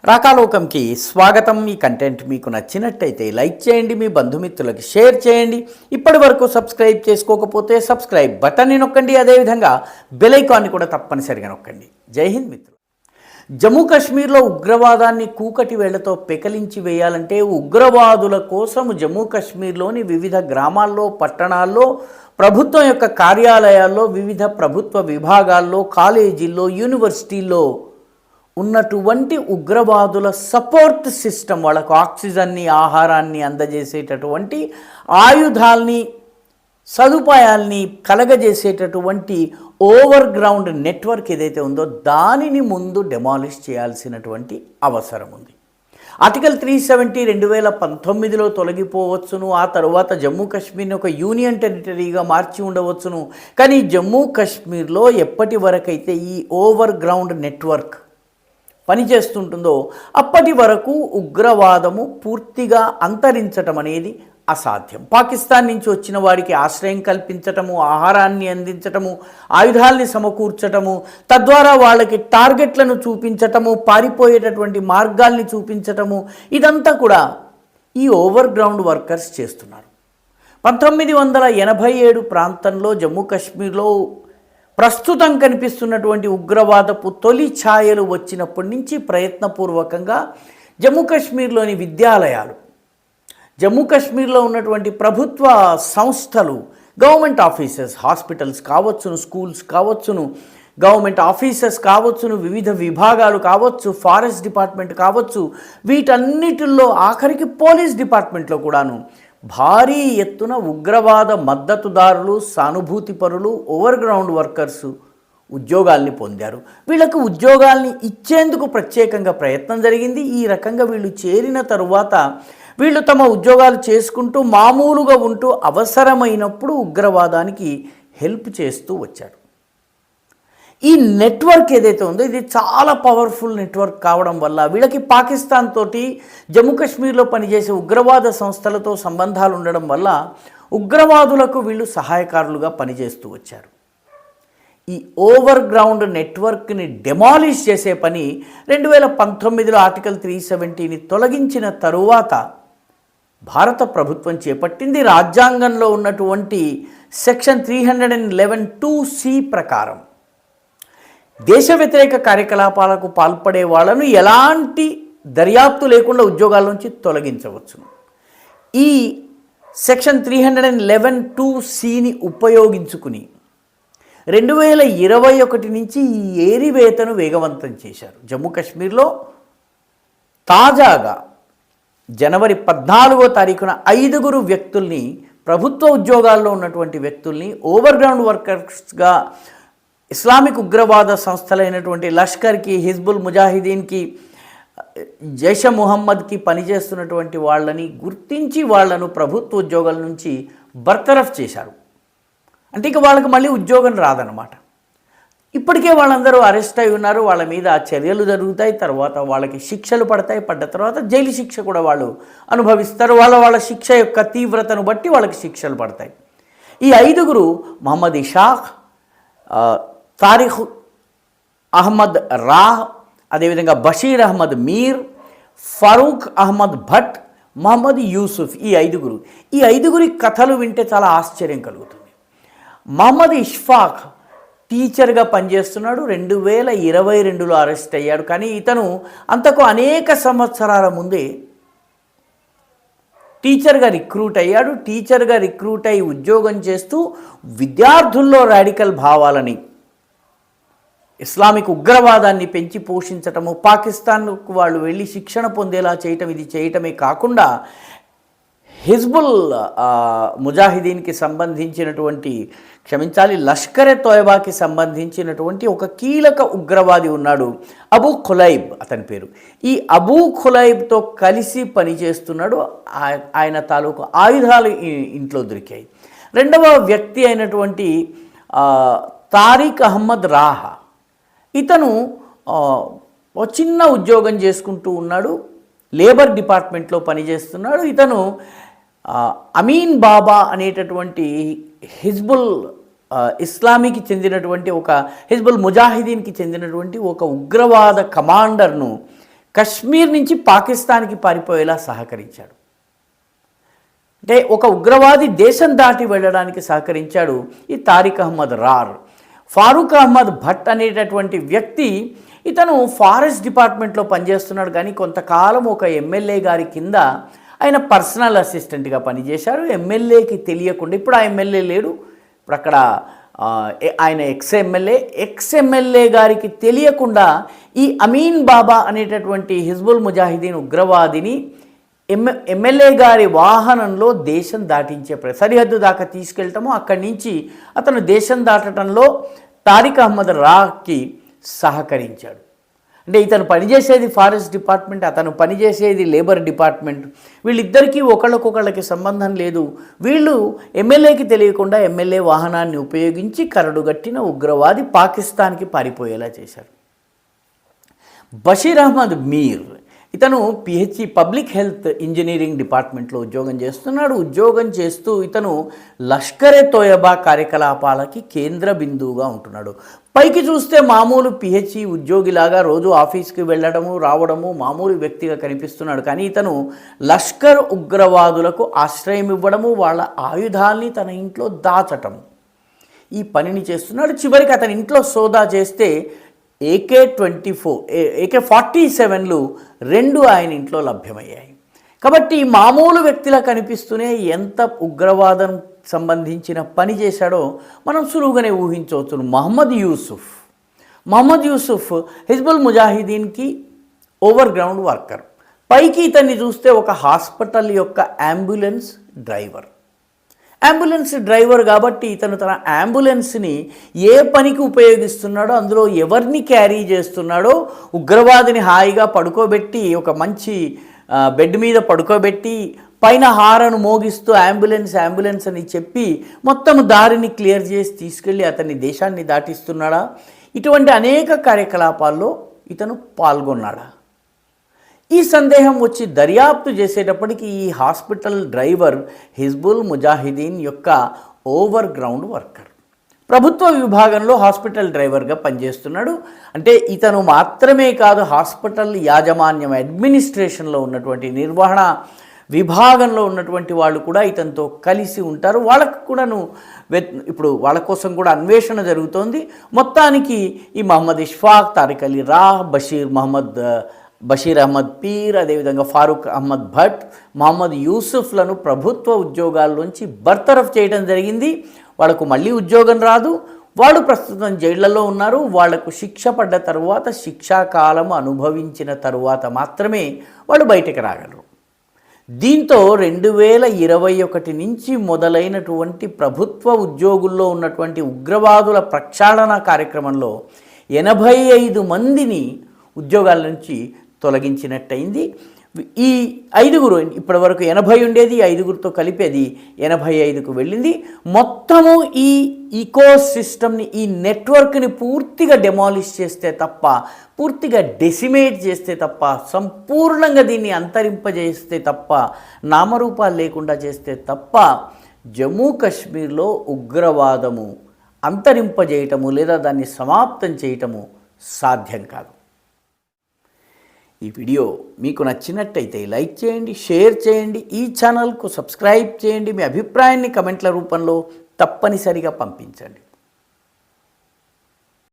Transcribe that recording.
రాకాలోకంకి స్వాగతం. ఈ కంటెంట్ మీకు నచ్చినట్టయితే లైక్ చేయండి, మీ బంధుమిత్రులకి షేర్ చేయండి. ఇప్పటి వరకు సబ్స్క్రైబ్ చేసుకోకపోతే సబ్స్క్రైబ్ బటన్ని నొక్కండి. అదేవిధంగా బెల్ ఐకాన్ని కూడా తప్పనిసరిగా నొక్కండి. జై హింద్ మిత్రులు. జమ్మూ కాశ్మీర్లో ఉగ్రవాదాన్ని కూకటి వేళ్లతో పెకలించి వేయాలంటే ఉగ్రవాదుల కోసం జమ్మూ కాశ్మీర్లోని వివిధ గ్రామాల్లో, పట్టణాల్లో, ప్రభుత్వం యొక్క కార్యాలయాల్లో, వివిధ ప్రభుత్వ విభాగాల్లో, కాలేజీల్లో, యూనివర్సిటీల్లో ఉన్నటువంటి ఉగ్రవాదుల సపోర్ట్ సిస్టమ్, వాళ్ళకు ఆక్సిజన్ని, ఆహారాన్ని అందజేసేటటువంటి ఆయుధాల్ని, సదుపాయాల్ని కలగజేసేటటువంటి ఓవర్ గ్రౌండ్ నెట్వర్క్ ఏదైతే ఉందో దానిని ముందు డెమాలిష్ చేయాల్సినటువంటి అవసరం ఉంది. ఆర్టికల్ 370 2019లో తొలగిపోవచ్చును. ఆ తర్వాత జమ్మూ కాశ్మీర్ని ఒక యూనియన్ టెరిటరీగా మార్చి ఉండవచ్చును. కానీ జమ్మూ కాశ్మీర్లో ఎప్పటి వరకైతే ఈ ఓవర్ గ్రౌండ్ నెట్వర్క్ పనిచేస్తుంటుందో అప్పటి వరకు ఉగ్రవాదము పూర్తిగా అంతరించటం అనేది అసాధ్యం. పాకిస్తాన్ నుంచి వచ్చిన వారికి ఆశ్రయం కల్పించటము, ఆహారాన్ని అందించటము, ఆయుధాల్ని సమకూర్చటము, తద్వారా వాళ్ళకి టార్గెట్లను చూపించటము, పారిపోయేటటువంటి మార్గాల్ని చూపించటము, ఇదంతా కూడా ఈ ఓవర్ గ్రౌండ్ వర్కర్స్ చేస్తున్నారు. 1987 ప్రాంతంలో జమ్మూ కాశ్మీర్లో ప్రస్తుతం కనిపిస్తున్నటువంటి ఉగ్రవాదపు తొలి ఛాయలు వచ్చినప్పటి నుంచి ప్రయత్నపూర్వకంగా జమ్మూ కాశ్మీర్లోని విద్యాలయాలు, జమ్మూ కాశ్మీర్లో ఉన్నటువంటి ప్రభుత్వ సంస్థలు, గవర్నమెంట్ ఆఫీసెస్, హాస్పిటల్స్ కావచ్చును, స్కూల్స్ కావచ్చును, గవర్నమెంట్ ఆఫీసెస్ కావచ్చును, వివిధ విభాగాలు కావచ్చు, ఫారెస్ట్ డిపార్ట్మెంట్ కావచ్చు, వీటన్నిటిల్లో ఆఖరికి పోలీస్ డిపార్ట్మెంట్లో కూడాను భారీ ఎత్తున ఉగ్రవాద మద్దతుదారులు, సానుభూతిపరులు, ఓవర్ గ్రౌండ్ వర్కర్సు ఉద్యోగాల్ని పొందారు. వీళ్ళకు ఉద్యోగాల్ని ఇచ్చేందుకు ప్రత్యేకంగా ప్రయత్నం జరిగింది. ఈ రకంగా వీళ్ళు చేరిన తరువాత వీళ్ళు తమ ఉద్యోగాలు చేసుకుంటూ మామూలుగా ఉంటూ అవసరమైనప్పుడు ఉగ్రవాదానికి హెల్ప్ చేస్తూ వచ్చారు. ఈ నెట్వర్క్ ఏదైతే ఉందో ఇది చాలా పవర్ఫుల్ నెట్వర్క్ కావడం వల్ల వీళ్ళకి పాకిస్తాన్ తోటి, జమ్మూ కాశ్మీర్లో పనిచేసే ఉగ్రవాద సంస్థలతో సంబంధాలు ఉండడం వల్ల ఉగ్రవాదులకు వీళ్ళు సహాయకారులుగా పనిచేస్తూ వచ్చారు. ఈ ఓవర్ గ్రౌండ్ నెట్వర్క్ని డెమాలిష్ చేసే పని 2019లో ఆర్టికల్ 370ని తొలగించిన తరువాత భారత ప్రభుత్వం చేపట్టింది. రాజ్యాంగంలో ఉన్నటువంటి సెక్షన్ 311(2)(c) ప్రకారం దేశ వ్యతిరేక కార్యకలాపాలకు పాల్పడే వాళ్ళను ఎలాంటి దర్యాప్తు లేకుండా ఉద్యోగాల నుంచి తొలగించవచ్చు. ఈ సెక్షన్ 311(2)(c)ని ఉపయోగించుకుని 2021 నుంచి ఈ ఏరివేతను వేగవంతం చేశారు. జమ్మూ కాశ్మీర్లో తాజాగా జనవరి 14వ తారీఖున 5 వ్యక్తుల్ని, ప్రభుత్వ ఉద్యోగాల్లో ఉన్నటువంటి వ్యక్తుల్ని ఓవర్ గ్రౌండ్ వర్కర్స్గా ఇస్లామిక్ ఉగ్రవాద సంస్థలైనటువంటి లష్కర్కి, హిజ్బుల్ ముజాహిదీన్కి, జైష్ ముహమ్మద్కి పనిచేస్తున్నటువంటి వాళ్ళని గుర్తించి వాళ్లను ప్రభుత్వ ఉద్యోగాల నుంచి బర్తరఫ్ చేశారు. అంటే ఇక వాళ్ళకి మళ్ళీ ఉద్యోగం రాదన్నమాట. ఇప్పటికే వాళ్ళందరూ అరెస్ట్ అయి ఉన్నారు. వాళ్ళ మీద చర్యలు జరుగుతాయి, తర్వాత వాళ్ళకి శిక్షలు పడతాయి. పడ్డ తర్వాత జైలు శిక్ష కూడా వాళ్ళు అనుభవిస్తారు. వాళ్ళ శిక్ష యొక్క తీవ్రతను బట్టి వాళ్ళకి శిక్షలు పడతాయి. ఈ 5 మహమ్మద్ ఇషాక్, తారిఖ్ అహ్మద్ రాహ్, అదేవిధంగా బషీర్ అహ్మద్ మీర్, ఫరూక్ అహ్మద్ భట్, మహమ్మద్ యూసుఫ్, ఈ 5 కథలు వింటే చాలా ఆశ్చర్యం కలుగుతుంది. మహమ్మద్ ఇష్ఫాక్ టీచర్గా పనిచేస్తున్నాడు. 2022లో అరెస్ట్ అయ్యాడు. కానీ ఇతను అంతకు అనేక సంవత్సరాల ముందే టీచర్గా రిక్రూట్ అయ్యాడు. టీచర్గా రిక్రూట్ అయ్యి ఉద్యోగం చేస్తూ విద్యార్థుల్లో రాడికల్ భావాలని, ఇస్లామిక్ ఉగ్రవాదాన్ని పెంచి పోషించటము, పాకిస్తాన్కు వాళ్ళు వెళ్ళి శిక్షణ పొందేలా చేయటం, ఇది చేయటమే కాకుండా హిజ్బుల్ ముజాహిదీన్కి సంబంధించినటువంటి, లష్కరే తోయబాకి సంబంధించినటువంటి ఒక కీలక ఉగ్రవాది ఉన్నాడు, అబూ ఖులైబ్ అతని పేరు. ఈ అబూ ఖులైబ్తో కలిసి పనిచేస్తున్నాడు. ఆయన తాలూకు ఆయుధాలు ఇంట్లో దొరికాయి. 2వ వ్యక్తి అయినటువంటి తారిక్ అహ్మద్ రాహ్, ఇతను ఒక చిన్న ఉద్యోగం చేసుకుంటూ ఉన్నాడు, లేబర్ డిపార్ట్మెంట్లో పనిచేస్తున్నాడు. ఇతను అమీన్ బాబా అనేటటువంటి హిజ్బుల్ ఇస్లామీకి చెందినటువంటి, ఒక హిజ్బుల్ ముజాహిదీన్కి చెందినటువంటి ఒక ఉగ్రవాద కమాండర్ను కశ్మీర్ నుంచి పాకిస్తాన్కి పారిపోయేలా సహకరించాడు. అంటే ఒక ఉగ్రవాది దేశం దాటి వెళ్ళడానికి సహకరించాడు ఈ తారిక్ అహ్మద్ రార్. ఫారూక్ అహ్మద్ భట్ అనేటటువంటి వ్యక్తి, ఇతను ఫారెస్ట్ డిపార్ట్మెంట్లో పనిచేస్తున్నాడు, కానీ కొంతకాలం ఒక ఎమ్మెల్యే గారి కింద ఆయన పర్సనల్ అసిస్టెంట్గా పనిచేశారు. ఎమ్మెల్యేకి తెలియకుండా, ఇప్పుడు ఆ ఎమ్మెల్యే లేడు, ఇప్పుడు అక్కడ ఆయన ఎక్స్ ఎమ్మెల్యే గారికి తెలియకుండా ఈ అమీన్ బాబా అనేటటువంటి హిజ్బుల్ ముజాహిదీన్ ఉగ్రవాదిని ఎమ్మెల్యే గారి వాహనంలో దేశం దాటించే సరిహద్దు దాకా తీసుకెళ్ళటము, అక్కడి నుంచి అతను దేశం దాటడంలో తారిక్ అహ్మద్ రాకి సహకరించాడు. అంటే ఇతను పనిచేసేది ఫారెస్ట్ డిపార్ట్మెంట్, అతను పనిచేసేది లేబర్ డిపార్ట్మెంట్. వీళ్ళిద్దరికీ ఒకళ్ళకొకళ్ళకి సంబంధం లేదు. వీళ్ళు ఎమ్మెల్యేకి తెలియకుండా ఎమ్మెల్యే వాహనాన్ని ఉపయోగించి కరడుగట్టిన ఉగ్రవాది పాకిస్తాన్కి పారిపోయేలా చేశారు. బషీర్ అహ్మద్ మీర్, ఇతను పిహెచ్డి పబ్లిక్ హెల్త్ ఇంజనీరింగ్ డిపార్ట్మెంట్లో ఉద్యోగం చేస్తున్నాడు. ఉద్యోగం చేస్తూ ఇతను లష్కరే తోయబా కార్యకలాపాలకి కేంద్ర బిందువుగా ఉంటున్నాడు. పైకి చూస్తే మామూలు పిహెచ్డి ఉద్యోగిలాగా రోజు ఆఫీస్కి వెళ్ళడము రావడము మామూలు వ్యక్తిగా కనిపిస్తున్నాడు. కానీ ఇతను లష్కర్ ఉగ్రవాదులకు ఆశ్రయం ఇవ్వడము, వాళ్ళ ఆయుధాల్ని తన ఇంట్లో దాచటం, ఈ పనిని చేస్తున్నాడు. చివరికి అతని ఇంట్లో సోదా చేస్తే AK-47లు 2 ఆయన ఇంట్లో లభ్యమయ్యాయి. కాబట్టి మామూలు వ్యక్తిలా కనిపిస్తూనే ఎంత ఉగ్రవాదం సంబంధించిన పని చేశాడో మనం సులువుగానే ఊహించవచ్చు. మహమ్మద్ యూసుఫ్ హిజ్బుల్ ముజాహిదీన్కి ఓవర్ గ్రౌండ్ వర్కర్. పైకి ఇతన్ని చూస్తే ఒక హాస్పిటల్ యొక్క అంబులెన్స్ డ్రైవర్ కాబట్టి ఇతను తన అంబులెన్స్ని ఏ పనికి ఉపయోగిస్తున్నాడో, అందులో ఎవరిని క్యారీ చేస్తున్నాడో, ఉగ్రవాదిని హాయిగా పడుకోబెట్టి ఒక మంచి బెడ్ మీద పడుకోబెట్టి పైన హారను మోగిస్తూ అంబులెన్స్ అని చెప్పి మొత్తం దారిని క్లియర్ చేసి తీసుకెళ్ళి అతన్ని దేశాన్ని దాటిస్తున్నాడా? ఇటువంటి అనేక కార్యకలాపాల్లో ఇతను పాల్గొన్నాడా? ఈ సందేహం వచ్చి దర్యాప్తు చేసేటప్పటికి ఈ హాస్పిటల్ డ్రైవర్ హిజ్బుల్ ముజాహిదీన్ యొక్క ఓవర్ గ్రౌండ్ వర్కర్, ప్రభుత్వ విభాగంలో హాస్పిటల్ డ్రైవర్గా పనిచేస్తున్నాడు. అంటే ఇతను మాత్రమే కాదు, హాస్పిటల్ యాజమాన్యం అడ్మినిస్ట్రేషన్లో ఉన్నటువంటి నిర్వహణ విభాగంలో ఉన్నటువంటి వాళ్ళు కూడా ఇతనితో కలిసి ఉంటారు. వాళ్ళకు కూడాను ఇప్పుడు వాళ్ళ కోసం కూడా అన్వేషణ జరుగుతోంది. మొత్తానికి ఈ మహమ్మద్ ఇష్ఫాక్, తారిక్ అలీ రాహ్, బషీర్ అహ్మద్ పీర్, అదేవిధంగా ఫారూక్ అహ్మద్ భట్, మహమ్మద్ యూసుఫ్లను ప్రభుత్వ ఉద్యోగాల్లోంచి బర్తరఫ్ చేయడం జరిగింది. వాళ్లకు మళ్ళీ ఉద్యోగం రాదు. వాళ్ళు ప్రస్తుతం జైళ్లలో ఉన్నారు. వాళ్లకు శిక్ష పడ్డ తరువాత, శిక్షాకాలం అనుభవించిన తరువాత మాత్రమే వాళ్ళు బయటకు రాగలరు. దీంతో 2021 నుంచి మొదలైనటువంటి ప్రభుత్వ ఉద్యోగుల్లో ఉన్నటువంటి ఉగ్రవాదుల ప్రక్షాళన కార్యక్రమంలో 85 మందిని ఉద్యోగాల నుంచి తొలగించినట్టయింది. ఈ 5గురు, ఇప్పటి వరకు 80 ఉండేది, 5గురితో కలిపేది 85కు వెళ్ళింది. మొత్తము ఈ ఈకో సిస్టమ్ని, ఈ నెట్వర్క్ని పూర్తిగా డెమాలిష్ చేస్తే తప్ప, పూర్తిగా డెసిమేట్ చేస్తే తప్ప, సంపూర్ణంగా దీన్ని అంతరింపజేస్తే తప్ప, నామరూపాలు లేకుండా చేస్తే తప్ప జమ్మూ కాశ్మీర్లో ఉగ్రవాదము అంతరింపజేయటము లేదా దాన్ని సమాప్తం చేయటము సాధ్యం కాదు. ఈ వీడియో మీకు నచ్చినట్టయితే లైక్ చేయండి, షేర్ చేయండి, ఈ ఛానల్కు సబ్స్క్రైబ్ చేయండి. మీ అభిప్రాయాన్ని కమెంట్ల రూపంలో తప్పనిసరిగా పంపించండి.